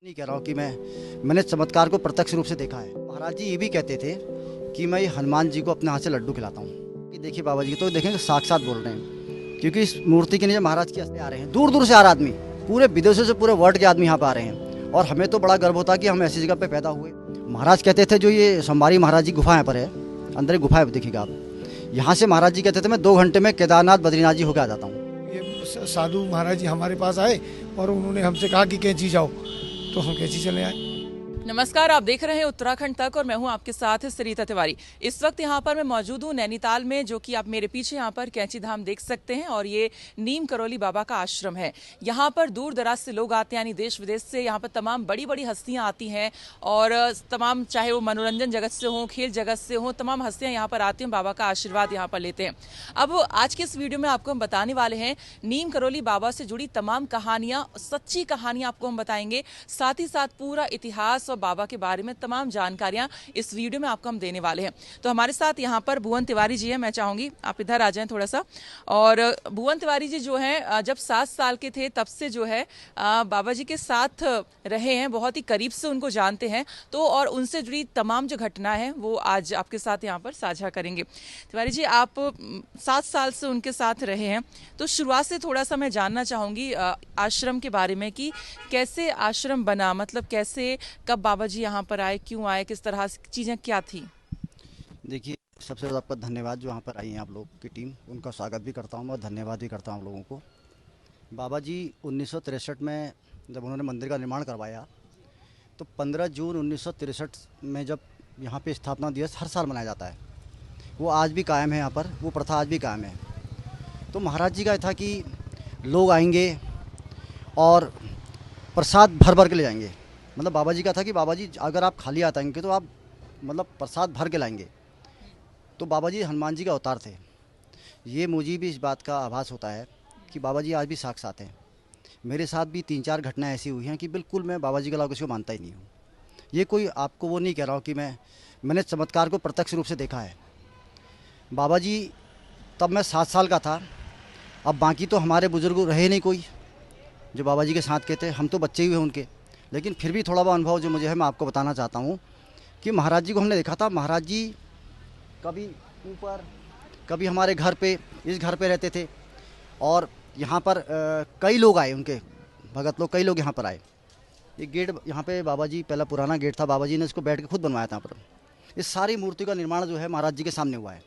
नहीं कह रहा हूँ कि मैंने चमत्कार को प्रत्यक्ष रूप से देखा है। महाराज जी ये भी कहते थे कि मैं हनुमान जी को अपने हाथ से लड्डू खिलाता हूँ। कि देखिए बाबा जी तो देखेंगे साक्षात बोल रहे हैं, क्योंकि इस मूर्ति के नीचे महाराज के हस्ते आ रहे हैं। दूर दूर से आ रहा आदमी, पूरे विदेशों से पूरे वर्ल्ड के आदमी यहाँ पे आ रहे हैं। और हमें तो बड़ा गर्व होता है कि हम ऐसी जगह पे पैदा हुए। महाराज कहते थे, जो ये सोमवारी महाराज जी गुफा यहाँ पर है, अंदर एक गुफा है, देखिएगा आप। यहाँ से महाराज जी कहते थे मैं 2 घंटे में केदारनाथ बद्रीनाथ जी होकर आ जाता हूँ। ये साधु महाराज जी हमारे पास आए और उन्होंने हमसे कहा कि कैंची जाओ, तो हम कैंची चले आए। नमस्कार, आप देख रहे हैं उत्तराखंड तक और मैं हूं आपके साथ सरिता तिवारी। इस वक्त यहां पर मैं मौजूद हूं नैनीताल में, जो कि आप मेरे पीछे यहां पर कैंची धाम देख सकते हैं। और ये नीम करोली बाबा का आश्रम है। यहां पर दूर दराज से लोग आते हैं, यानी देश विदेश से। यहां पर तमाम बड़ी बड़ी हस्तियां आती हैं और तमाम, चाहे वो मनोरंजन जगत से हों, खेल जगत से हों, तमाम हस्तियां यहाँ पर आती हैं, बाबा का आशीर्वाद यहाँ पर लेते हैं। अब आज के इस वीडियो में आपको हम बताने वाले हैं नीम करोली बाबा से जुड़ी तमाम कहानियां, सच्ची कहानियां आपको हम बताएंगे। साथ ही साथ पूरा इतिहास और बाबा के बारे में तमाम जानकारियां इस वीडियो में आपको हम देने वाले हैं। तो हमारे साथ यहाँ पर भुवन तिवारी जी हैं। मैं चाहूंगी आप इधर आ जाएं थोड़ा सा। और भुवन तिवारी जी जो हैं, जब 7 साल के थे तब से जो है बाबा जी के साथ रहे हैं, बहुत ही करीब से उनको जानते हैं। तो और उनसे जुड़ी तमाम जो घटना है वो आज आपके साथ यहाँ पर साझा करेंगे। तिवारी जी, आप 7 साल से उनके साथ रहे हैं, तो शुरुआत से थोड़ा सा मैं जानना चाहूंगी आश्रम के बारे में कि कैसे आश्रम बना, मतलब कैसे, कब बाबा जी यहाँ पर आए, क्यों आए, किस तरह चीज़ें क्या थी। देखिए, सबसे ज़्यादा आपका धन्यवाद जो यहाँ पर आई हैं आप लोग की टीम, उनका स्वागत भी करता हूँ और धन्यवाद भी करता हूँ आप लोगों को। बाबा जी 1963 में जब उन्होंने मंदिर का निर्माण करवाया, तो 15 जून 1963 में जब यहाँ पे स्थापना दिवस हर साल मनाया जाता है, वो आज भी कायम है। यहाँ पर वो प्रथा आज भी कायम है। तो महाराज जी का था कि लोग आएंगे और प्रसाद भर भर के ले जाएंगे। मतलब बाबा जी का था कि बाबा जी अगर आप खाली हाथ आएंगे तो आप मतलब प्रसाद भर के लाएंगे। तो बाबा जी हनुमान जी का अवतार थे। ये मुझे भी इस बात का आभास होता है कि बाबा जी आज भी साक्षात हैं। मेरे साथ भी 3-4 घटनाएं ऐसी हुई हैं कि बिल्कुल मैं बाबा जी के अलावा किसी को मानता ही नहीं हूँ। ये कोई आपको वो नहीं कह रहा हूँ कि मैंने चमत्कार को प्रत्यक्ष रूप से देखा है। बाबा जी तब मैं 7 साल का था। अब बाकी तो हमारे बुजुर्ग रहे नहीं कोई जो बाबा जी के साथ के थे, हम तो बच्चे ही हुए उनके। लेकिन फिर भी थोड़ा बहुत अनुभव जो मुझे है मैं आपको बताना चाहता हूँ कि महाराज जी को हमने देखा था। महाराज जी कभी ऊपर, कभी हमारे घर पे, इस घर पे रहते थे। और यहाँ पर कई लोग आए, उनके भगत लोग, कई लोग यहाँ पर आए। ये गेट यहाँ पे बाबा जी, पहला पुराना गेट था, बाबा जी ने इसको बैठ के खुद बनवाया था। यहाँ पर इस सारी मूर्ति का निर्माण जो है महाराज जी के सामने हुआ है।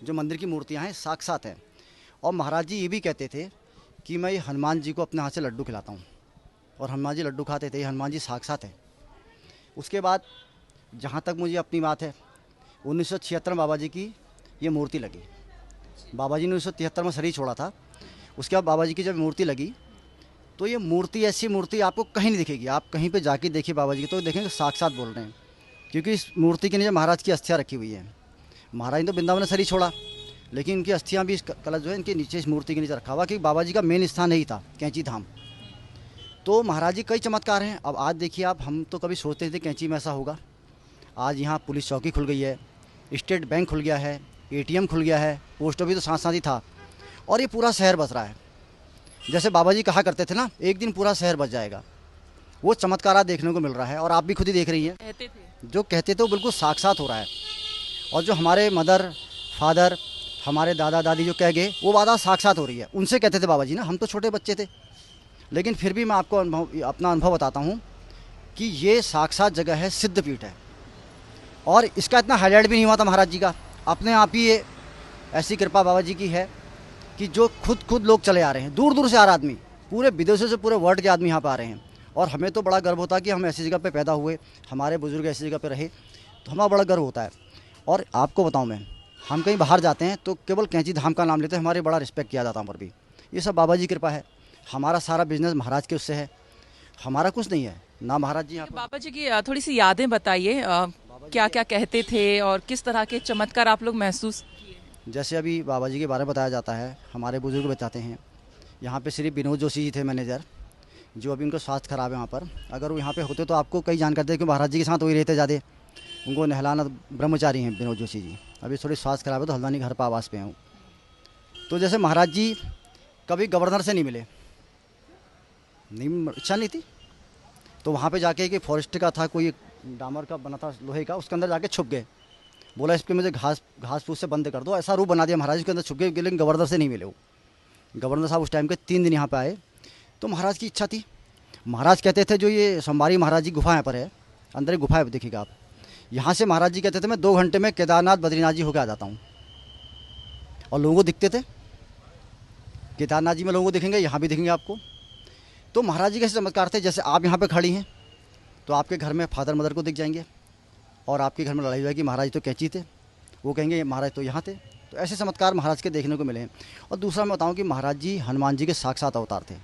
जो मंदिर की मूर्तियाँ हैं साक्षात हैं। और महाराज जी ये भी कहते थे कि मैं हनुमान जी को अपने हाथ से लड्डू खिलाता हूँ। और हनुमान जी लड्डू खाते थे। हनुमान जी साक्षात है। उसके बाद जहाँ तक मुझे अपनी बात है, 1976 में बाबा जी की ये मूर्ति लगी। बाबा जी ने 1973 में शरीर छोड़ा था। उसके बाद बाबा जी की जब मूर्ति लगी, तो ये मूर्ति, ऐसी मूर्ति आपको कहीं नहीं दिखेगी। आप कहीं पे जाके देखिए बाबा जी की, तो देखेंगे साक्षात बोल रहे हैं, क्योंकि इस मूर्ति के नीचे महाराज की अस्थियाँ रखी हुई हैं। महाराज ने तो वृंदावन में शरीर छोड़ा, लेकिन इनकी अस्थियाँ भी, इस कलश जो है इनके नीचे, इस मूर्ति के नीचे रखा हुआ, कि बाबा जी का मेन स्थान यही था, कैंची धाम। तो महाराज जी कई चमत्कार हैं। अब आज देखिए आप, हम तो कभी सोचते नहीं थे कैंची में ऐसा होगा। आज यहाँ पुलिस चौकी खुल गई है, स्टेट बैंक खुल गया है, एटीएम खुल गया है, पोस्ट ऑफिस तो साथ साथ ही था। और ये पूरा शहर बस रहा है। जैसे बाबा जी कहा करते थे ना, एक दिन पूरा शहर बस जाएगा। वो चमत्कार आज देखने को मिल रहा है और आप भी खुद ही देख रही हैं। कहते थे, जो कहते थे वो बिल्कुल साक्षात हो रहा है। और जो हमारे मदर फादर, हमारे दादा दादी जो कह गए, वो बात आज साक्षात हो रही है। उनसे कहते थे बाबा जी ना, हम तो छोटे बच्चे थे, लेकिन फिर भी मैं आपको अपना अनुभव बताता हूँ कि ये साक्षात जगह है, सिद्धपीठ है। और इसका इतना हाईलाइट भी नहीं हुआ था महाराज जी का, अपने आप ही ये ऐसी कृपा बाबा जी की है कि जो खुद लोग चले आ रहे हैं। दूर दूर से आ रहा आदमी, पूरे विदेशों से पूरे वर्ल्ड के आदमी यहाँ पर आ रहे हैं। और हमें तो बड़ा गर्व होता है कि हम ऐसी जगह पर पैदा हुए, हमारे बुजुर्ग ऐसी जगह पर रहे, तो हमारा बड़ा गर्व होता है। और आपको बताऊँ मैं, हम कहीं बाहर जाते हैं तो केवल कैंची धाम का नाम लेते हैं, हमारे बड़ा रिस्पेक्ट किया जाता है। पर भी ये सब बाबा जी की कृपा है। हमारा सारा बिजनेस महाराज के उससे है, हमारा कुछ नहीं है ना। महाराज जी यहाँ बाबा जी की थोड़ी सी यादें बताइए, क्या क्या कहते थे और किस तरह के चमत्कार आप लोग महसूस किए। जैसे अभी बाबा जी के बारे में बताया जाता है, हमारे बुजुर्ग बताते हैं। यहाँ पे श्री विनोद जोशी जी थे मैनेजर, जो अभी उनका स्वास्थ्य खराब है वहाँ पर। अगर वो यहाँ पे होते तो आपको कई जानकारी देते, क्योंकि महाराज जी के साथ वही रहते ज़्यादा। उनको नहलाना, ब्रह्मचारी हैं विनोद जोशी जी। अभी थोड़ी स्वास्थ्य खराब है तो हल्द्वानी घर पर आवास पे हूँ। तो जैसे महाराज जी कभी गवर्नर से नहीं मिले, नहीं, इच्छा नहीं थी। तो वहाँ पे जाके कि फॉरेस्ट का था, कोई डामर का बना था लोहे का, उसके अंदर जाके छुप गए। बोला इस पे मुझे घास घास फूस से बंद कर दो, ऐसा रूप बना दिया महाराज के अंदर छुप गए, लेकिन गवर्नर से नहीं मिले वो। गवर्नर साहब उस टाइम के 3 दिन यहाँ पे आए। तो महाराज की इच्छा थी, महाराज कहते थे जो ये सोमवारी महाराज जी गुफा यहाँ पर है, अंदर एक गुफा है, देखिएगा आप, यहाँ से महाराज जी कहते थे मैं 2 घंटे में केदारनाथ बद्रीनाथ जी होकर आ जाता हूँ। और लोगों को दिखते थे, केदारनाथ जी में लोगों को दिखेंगे, यहाँ भी दिखेंगे आपको। तो महाराज जी कैसे चमत्कार थे, जैसे आप यहाँ पे खड़ी हैं तो आपके घर में फादर मदर को दिख जाएंगे, और आपके घर में लड़ाई हुई कि महाराज तो कैंची थे, वो कहेंगे महाराज तो यहाँ थे। तो ऐसे चमत्कार महाराज के देखने को मिले हैं। और दूसरा मैं बताऊँ कि महाराज जी हनुमान जी के साक्षात अवतार थे।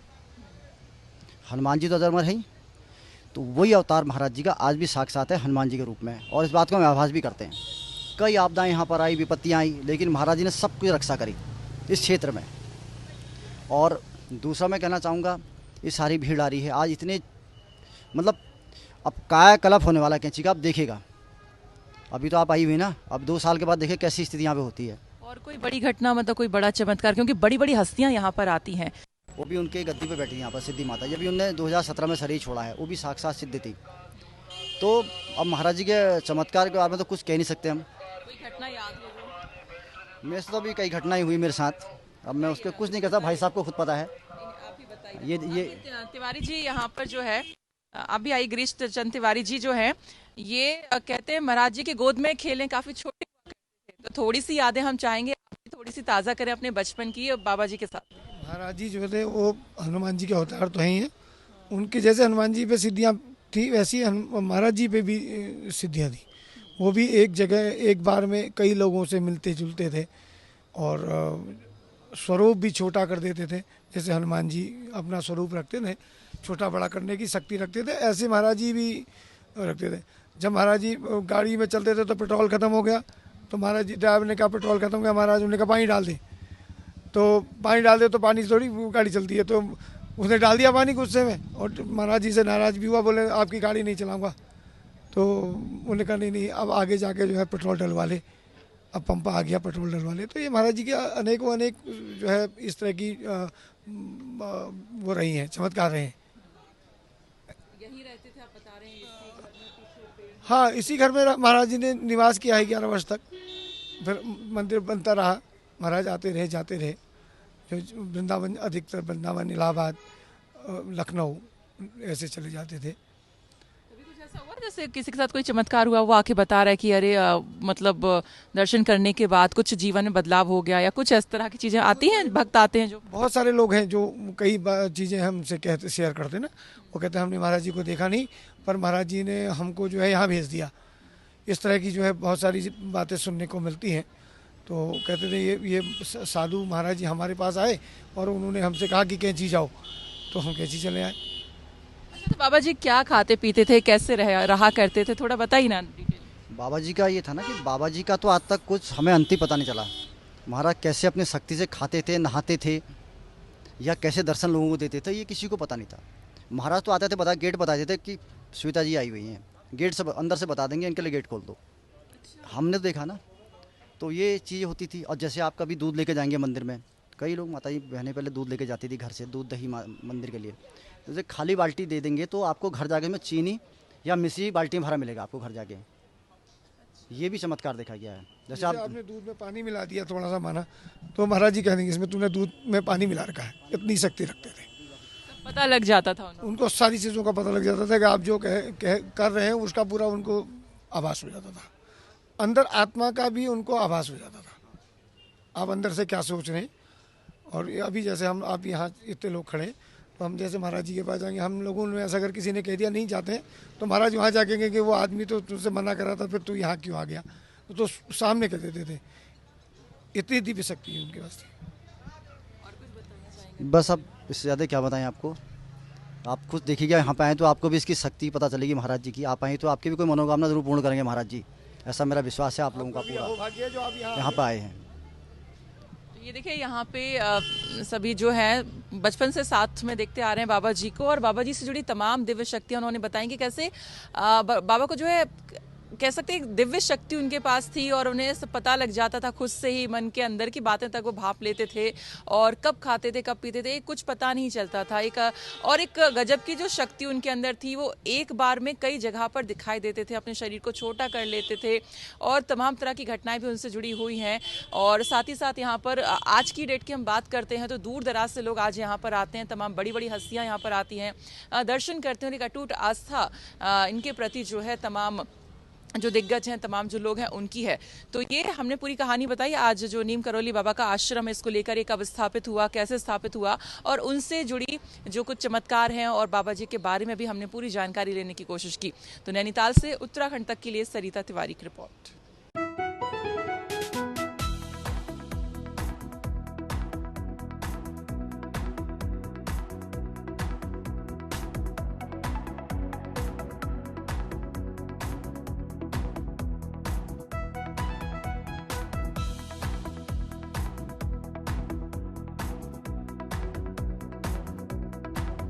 हनुमान जी तो अजरमर हैं, तो वही अवतार महाराज जी का आज भी साक्षात है हनुमान जी के रूप में, और इस बात को हम आभास भी करते हैं। कई आपदाएं यहाँ पर आई, विपत्तियाँ आई, लेकिन महाराज जी ने सब कुछ रक्षा करी इस क्षेत्र में। और दूसरा मैं कहना चाहूँगा, ये सारी भीड़ आ रही है आज, इतने मतलब अब कायाकल्प होने वाला कैंची का, आप देखिएगा। अभी तो आप आई हुई ना, अब 2 साल के बाद देखिए कैसी स्थिति यहाँ पे होती है। और कोई बड़ी घटना, मतलब कोई बड़ा चमत्कार, क्योंकि बड़ी बड़ी हस्तियां यहाँ पर आती हैं। वो भी उनके गद्दी पे बैठी यहाँ पर सिद्धि माता, जब भी उनने 2017 में शरीर छोड़ा है, वो भी साक्षात सिद्ध थी। तो अब महाराज जी के चमत्कार के बारे में तो कुछ कह नहीं सकते हम। कोई घटना याद हो? मेरे से तो अभी कई घटनाएं हुई मेरे साथ, अब मैं उसके कुछ नहीं कहता, भाई साहब को खुद पता है। आप ही बताइए। ये तिवारी जी यहाँ पर जो है, अभी आई गिरीश चंद तिवारी जी जो है, ये कहते हैं महाराज जी के गोद में खेलें, काफी छोटे हुआ करते थे। तो थोड़ी सी यादें हम चाहेंगे आप भी थोड़ी सी ताज़ा करें अपने बचपन की और बाबा जी के साथ। महाराज जी जो थे वो हनुमान जी के अवतार तो हैं, उनके जैसे हनुमान जी पे सिद्धियाँ थी, वैसी महाराज जी पे भी सिद्धियाँ थी। वो भी एक जगह एक बार में कई लोगों से मिलते जुलते थे, और स्वरूप भी छोटा कर देते थे। जैसे हनुमान जी अपना स्वरूप रखते थे, छोटा बड़ा करने की शक्ति रखते थे, ऐसे महाराज जी भी रखते थे। जब महाराज जी गाड़ी में चलते थे तो पेट्रोल ख़त्म हो गया, तो महाराज जी, ड्राइवर ने कहा पेट्रोल ख़त्म हो गया, महाराज उन्होंने कहा पानी डाल दे। तो पानी डाल दे तो पानी से थोड़ी गाड़ी चलती है, तो उसने डाल दिया पानी गुस्से में, और महाराज जी से नाराज़ भी हुआ, बोले आपकी गाड़ी नहीं चलाऊँगा। तो उन्होंने कहा नहीं अब आगे जाके जो है पेट्रोल डलवा ले, अब पंप आ गया पेट्रोल डलवा ले। तो ये महाराज जी के अनेकों अनेक जो है इस तरह की वो रही हैं, चमत्कार रहे हैं। यहीं रहते थे आप बता रहे हैं, इसी घर में पीछे पेड़। हाँ, इसी घर में महाराज जी ने निवास किया है 11 वर्ष तक। फिर मंदिर बनता रहा, महाराज आते रहे जाते रहे, जो वृंदावन, अधिकतर वृंदावन, इलाहाबाद, लखनऊ ऐसे चले जाते थे। कभी कुछ ऐसा हुआ जैसे किसी के साथ कोई चमत्कार हुआ, वो आके बता रहा है कि अरे मतलब दर्शन करने के बाद कुछ जीवन में बदलाव हो गया, या कुछ इस तरह की चीजें आती हैं, भक्त आते हैं जो? बहुत सारे लोग हैं जो कई चीज़ें हमसे कहते शेयर करते ना, वो कहते हैं हमने महाराज जी को देखा नहीं, पर महाराज जी ने हमको जो है यहाँ भेज दिया। इस तरह की जो है बहुत सारी बातें सुनने को मिलती हैं। तो कहते थे ये साधु महाराज जी हमारे पास आए और उन्होंने हमसे कहा कि कैंची जाओ, तो हम कैंची चले आए। अच्छा, तो बाबा जी क्या खाते पीते थे, कैसे रहा करते थे, थोड़ा बताइए ना डिटेल। बाबा जी का ये था ना कि बाबा जी का तो आज तक कुछ हमें अंतिम पता नहीं चला। महाराज कैसे अपनी शक्ति से खाते थे, नहाते थे, या कैसे दर्शन लोगों को देते थे, ये किसी को पता नहीं था। महाराज तो आते थे, बता गेट बता देते कि श्वेता जी आई हुई हैं, गेट से अंदर से बता देंगे इनके लिए गेट खोल दो। हमने तो देखा ना, तो ये चीज़ होती थी। और जैसे आप कभी दूध लेके जाएंगे मंदिर में, कई लोग माता जी बहनें पहले दूध लेके जाती थी घर से, दूध दही मंदिर के लिए। जैसे खाली बाल्टी दे देंगे तो आपको घर जाके में चीनी या मिश्री बाल्टी में भरा मिलेगा आपको घर जाके। ये भी चमत्कार देखा गया है। जैसे आपने दूध में पानी मिला दिया थोड़ा सा माना, तो महाराज जी कह देंगे इसमें तूने दूध में पानी मिला रखा है। इतनी शक्ति रखते थे, पता लग जाता था उनको सारी चीज़ों का पता लग जाता था कि आप जो कर रहे हैं उसका पूरा उनको आभास हो जाता था। अंदर आत्मा का भी उनको आभास हो जाता था, आप अंदर से क्या सोच रहे हैं। और अभी जैसे आप यहाँ इतने लोग खड़े, तो हम जैसे महाराज जी के पास जाएंगे, हम लोगों ने ऐसा अगर किसी ने कह दिया नहीं जाते हैं, तो महाराज वहाँ जाके कि वो आदमी तो तुझसे मना कर रहा था, फिर तू यहाँ क्यों आ गया, तो सामने कह देते थे। इतनी दिव्य शक्ति है उनके पास। बस अब इससे ज़्यादा क्या बताएं आपको, आप खुद देखिएगा, यहाँ पे आए तो आपको भी इसकी शक्ति पता चलेगी महाराज जी की। आप आए तो आपकी भी कोई मनोकामना जरूर पूर्ण करेंगे महाराज जी, ऐसा मेरा विश्वास है आप लोगों का पूरा, जो आप यहाँ पे आए हैं। ये देखिए यहाँ पे सभी जो हैं बचपन से साथ में देखते आ रहे हैं बाबा जी को, और बाबा जी से जुड़ी तमाम दिव्य शक्तियाँ उन्होंने बताई कि कैसे बाबा को जो है कह सकते हैं एक दिव्य शक्ति उनके पास थी और उन्हें पता लग जाता था खुद से ही, मन के अंदर की बातें तक वो भाप लेते थे और कब खाते थे कब पीते थे कुछ पता नहीं चलता था। एक गजब की जो शक्ति उनके अंदर थी, वो एक बार में कई जगह पर दिखाई देते थे, अपने शरीर को छोटा कर लेते थे और तमाम तरह की घटनाएं भी उनसे जुड़ी हुई हैं। और साथ ही साथ यहाँ पर आज की डेट की हम बात करते हैं तो दूर दराज से लोग आज यहाँ पर आते हैं, तमाम बड़ी बड़ी हस्तियाँ यहाँ पर आती हैं, दर्शन करते हैं। एक अटूट आस्था इनके प्रति जो है तमाम जो दिग्गज हैं, तमाम जो लोग हैं उनकी है। तो ये हमने पूरी कहानी बताई। आज जो नीम करौली बाबा का आश्रम है, इसको लेकर ये कब स्थापित हुआ, कैसे स्थापित हुआ और उनसे जुड़ी जो कुछ चमत्कार हैं और बाबा जी के बारे में भी हमने पूरी जानकारी लेने की कोशिश की। तो नैनीताल से उत्तराखंड तक के लिए सरिता तिवारी की रिपोर्ट।